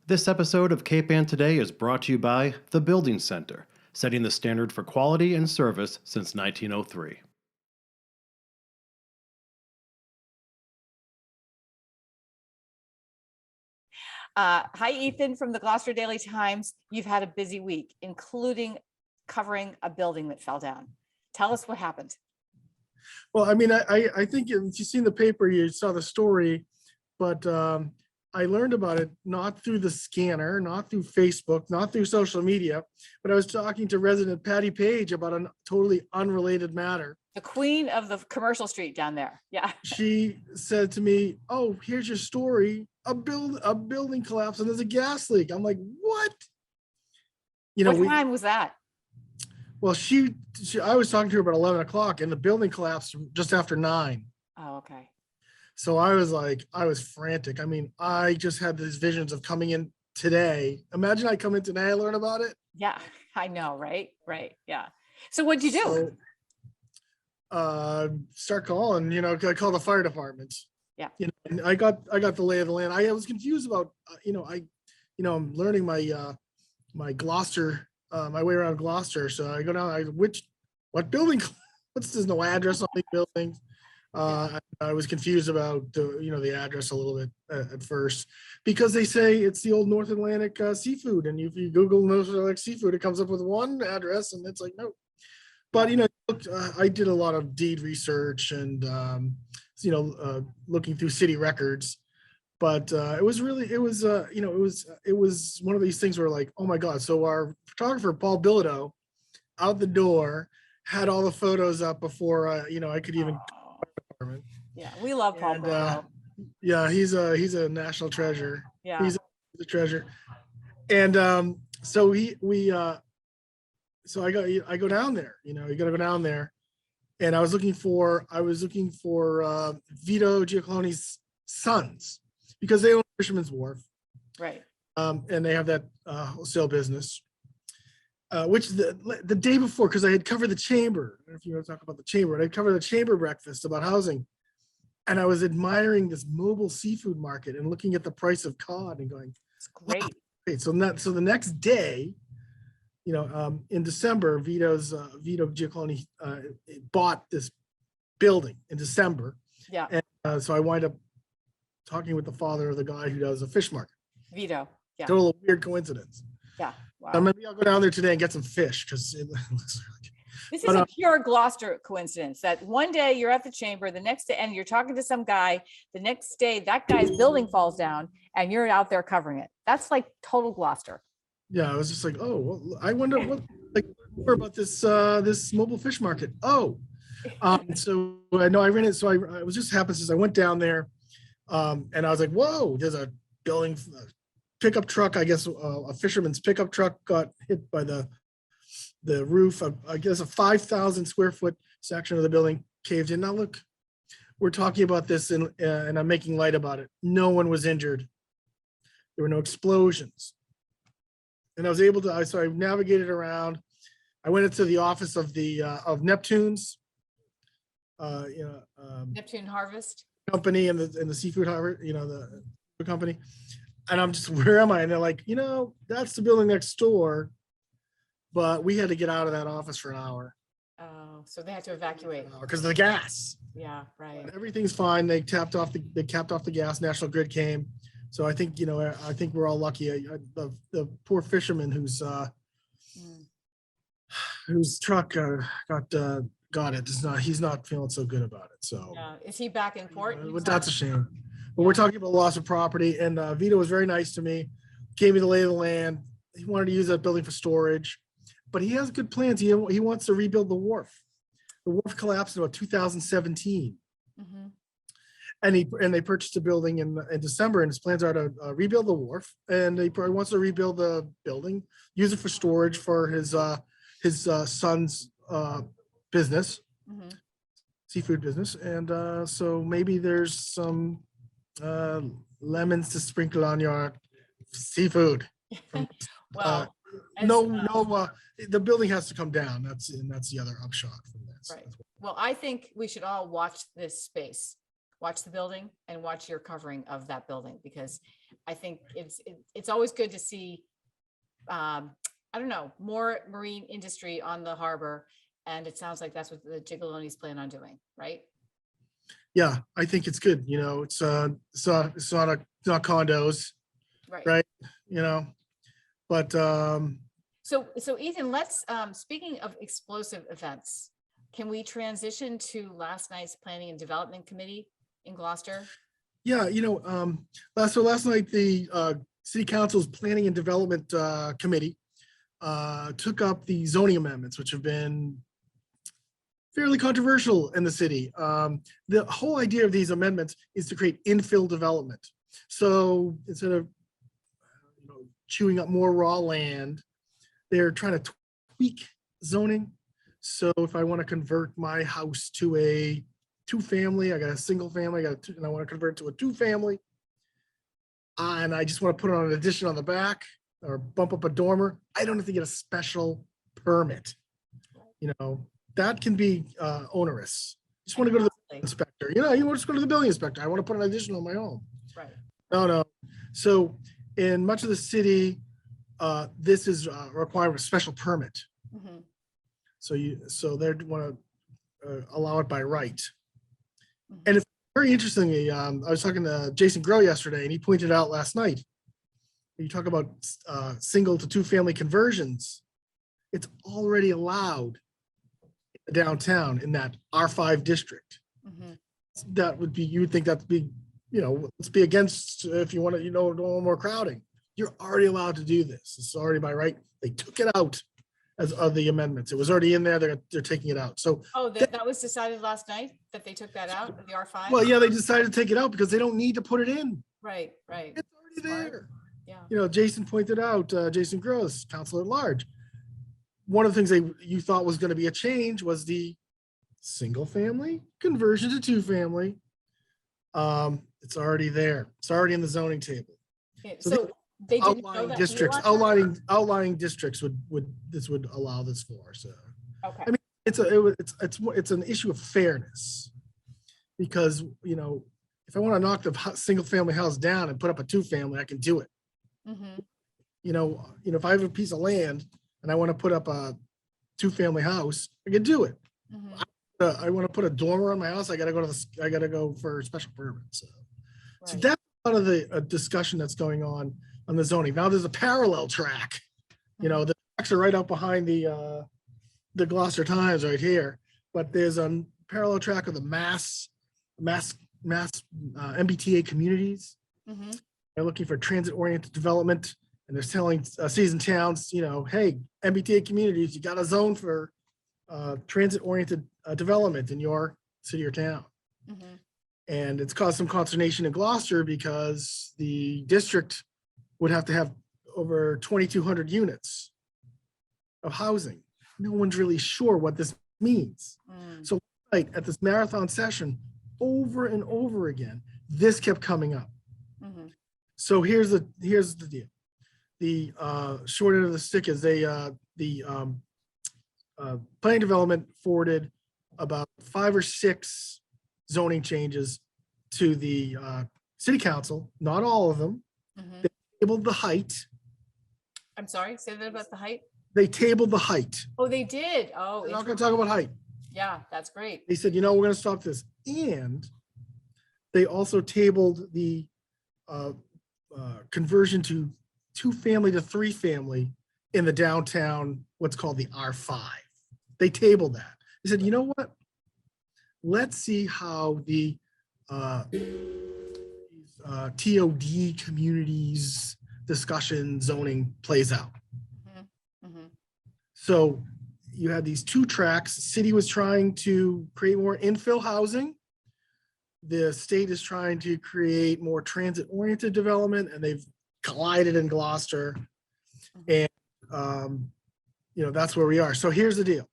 This episode of Cape Ann Today is brought to you by The Building Center, setting the standard for quality and service since 1903. Hi, Ethan from the Gloucester Daily Times. You've had a busy week, including covering a building that fell down. Tell us what happened. Well, I mean, I think if you've seen the paper, you saw the story, but I learned about it not through the scanner, not through Facebook, not through social media, but I was talking to resident Patti Page about a totally unrelated matter. The queen of the commercial street down there. Yeah. She said to me, "Oh, here's your story. A building collapse and there's a gas leak." I'm like, "What?" You know, What time was that? well, I was talking to her about 11 o'clock and the building collapsed just after 9. Oh, okay. So I was frantic. I mean, I just had these visions of coming in today. Imagine I come in today, I learn about it. Yeah, I know, right? Right. Yeah. So what'd you do? So, start calling, I call the fire department. Yeah. And I got the lay of the land. I was confused about, I'm learning my Gloucester, my way around Gloucester. So I go down, what building? There's no address on these buildings. I was confused about the address a little bit at first, because they say it's the old North Atlantic seafood, and if you Google North Atlantic seafood, it comes up with one address, and it's like no. But I did a lot of deed research and looking through city records, but it was one of these things where like, oh my God! So our photographer Paul Bilodeau out the door had all the photos up before I could even. Yeah, we love Paul Bilodeau. Yeah, he's a national treasure. Yeah, he's a treasure. And so I go down there. You got to go down there, and I was looking for Vito Giacalone's sons, because they own Fisherman's Wharf, right? And they have that wholesale business. Which the day before, because I had covered the chamber. I don't know if you want to talk about the chamber, I covered the chamber breakfast about housing, and I was admiring this mobile seafood market and looking at the price of cod and going, It's great. Wow, great. So the next day, in December, Vito Giacalone bought this building in December. Yeah. And so I wind up talking with the father of the guy who does a fish market. Vito. Yeah. Total weird coincidence. Yeah. Wow. So maybe I'll go down there today and get some fish, because it looks really good. This is a pure Gloucester coincidence that one day you're at the chamber, the next day, and you're talking to some guy. The next day, that guy's building falls down, and you're out there covering it. That's like total Gloucester. Yeah, I was just like, oh, well, I wonder more about this mobile fish market. So I know I ran it. So it was just happenstance. I went down there, and I was like, whoa, there's a building. Pickup truck, I guess a fisherman's pickup truck got hit by the roof. I guess a 5,000 square foot section of the building caved in. Now look, we're talking about this and I'm making light about it. No one was injured. There were no explosions. And I was able to, so I navigated around. I went into the office of Neptune's, Neptune Harvest company and the seafood harvest, the company. And I'm just, where am I? And they're like, that's the building next door. But we had to get out of that office for an hour. Oh, so they had to evacuate because of the gas. Yeah, right. But everything's fine. They capped off the gas. National Grid came. So I think we're all lucky. The poor fisherman whose truck got it. He's not feeling so good about it. So yeah. Is he back in port? That's a shame. But we're talking about loss of property, and Vito was very nice to me, gave me the lay of the land. He wanted to use that building for storage, but he has good plans. He wants to rebuild the wharf. The wharf collapsed in about 2017, and they purchased a building in December, and his plans are to rebuild the wharf, and he probably wants to rebuild the building, use it for storage for his son's business, seafood business, and so maybe there's some lemons to sprinkle on your seafood. Well, the building has to come down. That's the other upshot from this. Right. Well, I think we should all watch this space watch the building and watch your covering of that building, because I think it's always good to see, I don't know, more marine industry on the harbor. And it sounds like that's what the Gigolonis plan on doing, right? Yeah, I think it's good. It's not condos, Right. right? But So Ethan, let's, speaking of explosive events, can we transition to last night's planning and development committee in Gloucester? yeah, last night the city council's planning and development committee took up the zoning amendments, which have been fairly controversial in the city. The whole idea of these amendments is to create infill development. So instead of chewing up more raw land, they're trying to tweak zoning. So if I want to convert my house to a 2-family, I got a single family, and I want to convert to a 2-family, and I just want to put on an addition on the back or bump up a dormer, I don't have to get a special permit. That can be onerous. You just want to go to the building inspector. You want to go to the building inspector. I want to put an addition on my home. Right. No. So in much of the city, this is requiring a special permit. Mm-hmm. So they want to allow it by right. Mm-hmm. And it's very interesting. I was talking to Jason Grow yesterday, and he pointed out last night, you talk about single to 2-family conversions, it's already allowed downtown in that R5 district. Mm-hmm. That would be, you would think that'd be, let's be against, if you want to, no more crowding. You're already allowed to do this. It's already by right. They took it out as of the amendments. It was already in there. They're taking it out. So that was decided last night that they took that out of the R5? Well, yeah, they decided to take it out because they don't need to put it in. Right. It's already Smart. there. Yeah. Jason pointed out, Jason Gross, council at large, one of the things you thought was going to be a change was the single family conversion to 2-family. It's already there. It's already in the zoning table. Okay, so they didn't know outlying that districts, outlying districts would allow this for. So, okay. I mean, it's an issue of fairness, because if I want to knock the single family house down and put up a 2-family, I can do it. Mm-hmm. If I have a piece of land and I want to put up a 2-family house, I can do it. Mm-hmm. I want to put a dormer on my house, I got to go for a special permit. So Right. that's a lot of the discussion that's going on the zoning. Now there's a parallel track. Mm-hmm. The tracks are right up behind the Gloucester Times right here, but there's a parallel track of the mass MBTA communities. Mm-hmm. They're looking for transit-oriented development, and they're telling seasoned towns, hey, MBTA communities, you got a zone for transit-oriented development in your city or town. Mm-hmm. And it's caused some consternation in Gloucester because the district would have to have over 2,200 units of housing. No one's really sure what this means. Mm. So at this marathon session, over and over again, this kept coming up. Mm-hmm. So here's the deal. The short end of the stick is the planning development forwarded about 5 or 6 zoning changes to the city council, not all of them. Mm-hmm. They tabled the height. I'm sorry, say that about the height. They tabled the height. Oh, they did. Oh, They're not going to talk about height. yeah, that's great. They said, we're going to stop this. And they also tabled the conversion to 2-family to 3-family in the downtown, what's called the R5. They tabled that. They said, you know what? Let's see how the TOD communities discussion zoning plays out. Mm-hmm. Mm-hmm. So you had these 2 tracks. The city was trying to create more infill housing. The state is trying to create more transit-oriented development, and they've collided in Gloucester. And, that's where we are. So here's the deal.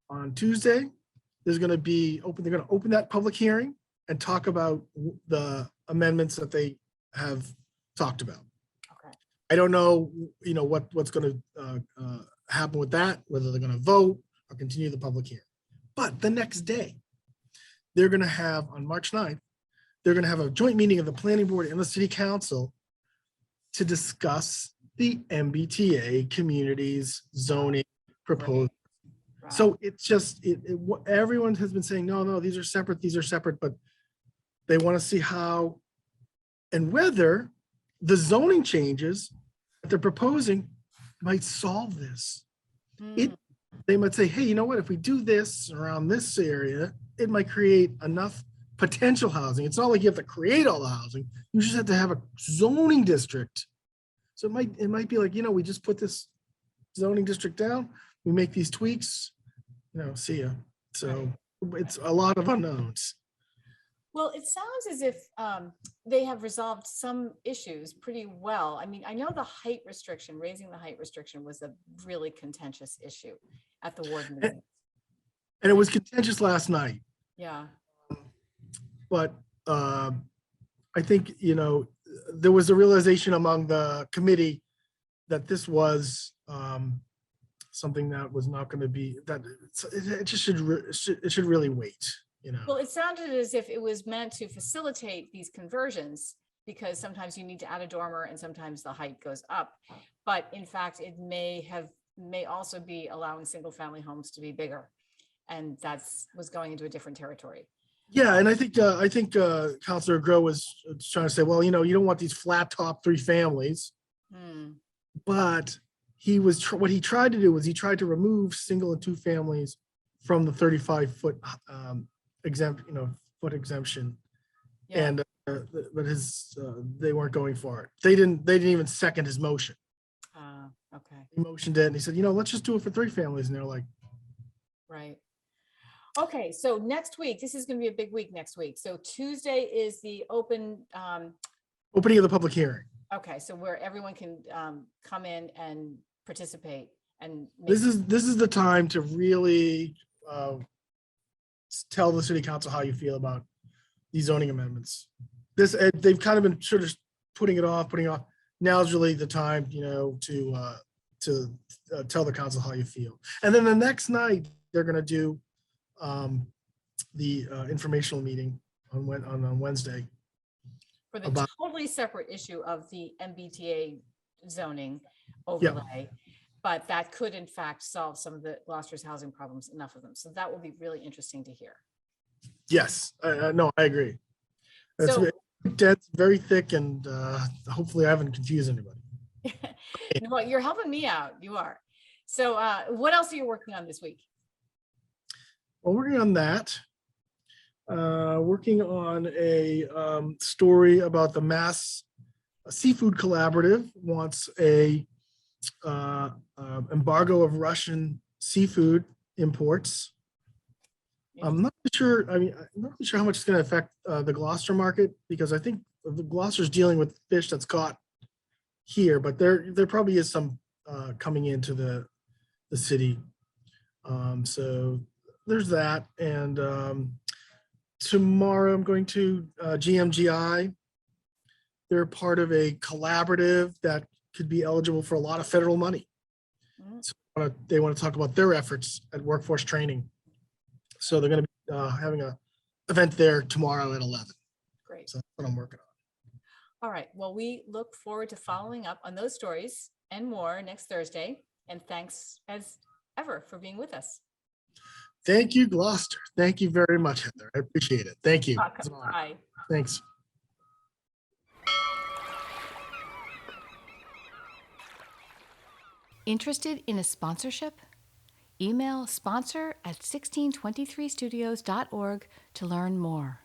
On Tuesday, they're going to open that public hearing and talk about the amendments that they have talked about. Okay. I don't know, what's going to happen with that, whether they're going to vote or continue the public hearing. But the next day, they're going to have on March 9th, they're going to have a joint meeting of the planning board and the city council to discuss the MBTA communities zoning proposal. Right. So it's just, everyone has been saying, no, these are separate, but they want to see how and whether the zoning changes that they're proposing might solve this. They might say, hey, you know what, if we do this around this area, it might create enough potential housing. It's not like you have to create all the housing. You just have to have a zoning district. So it might be like, we just put this zoning district down, we make these tweaks, see ya. So it's a lot of unknowns. Well, it sounds as if they have resolved some issues pretty well. I mean, I know the height restriction, raising the height restriction was a really contentious issue at the ward meeting. And it was contentious last night. Yeah. But I think, there was a realization among the committee that this was something that was not going to be, that it just should really wait. Well, it sounded as if it was meant to facilitate these conversions, because sometimes you need to add a dormer and sometimes the height goes up. But in fact, it may also be allowing single family homes to be bigger. And was going into a different territory. Yeah, and I think Councilor Groh was trying to say, well, you don't want these flat top 3 families. But what he tried to do was he tried to remove single and 2 families from the 35-foot foot exemption. Yeah. And but they weren't going for it. They didn't even second his motion. Okay. He motioned it and he said, let's just do it for 3 families. And they're like, right. Okay, so next week, this is going to be a big week next week. So Tuesday is the opening of the public hearing. Okay, so where everyone can come in and participate. And this is the time to really tell the city council how you feel about these zoning amendments. They've kind of been sort of putting it off. Now is really the time, to tell the council how you feel. And then the next night they're going to do the informational meeting on Wednesday for the totally separate issue of the MBTA zoning overlay. But that could in fact solve some of the Gloucester's housing problems, enough of them. So that will be really interesting to hear. Yes, no, I agree. That's very thick, and hopefully I haven't confused anybody. No, you're helping me out. You are. So what else are you working on this week? Well, working on that. Working on a story about the Mass Seafood Collaborative wants a embargo of Russian seafood imports. I'm not sure. I'm not sure how much it's going to affect the Gloucester market, because I think the Gloucester's dealing with fish that's caught here, but there probably is some coming into the city. So there's that. And tomorrow I'm going to GMGI. They're part of a collaborative that could be eligible for a lot of federal money. So they want to talk about their efforts at workforce training. So they're going to be having an event there tomorrow at 11. Great. So that's what I'm working on. All right. Well, we look forward to following up on those stories and more next Thursday. And thanks as ever for being with us. Thank you, Gloucester. Thank you very much, Heather. I appreciate it. Thank you. Bye. Thanks. Interested in a sponsorship? Email sponsor@1623studios.org to learn more.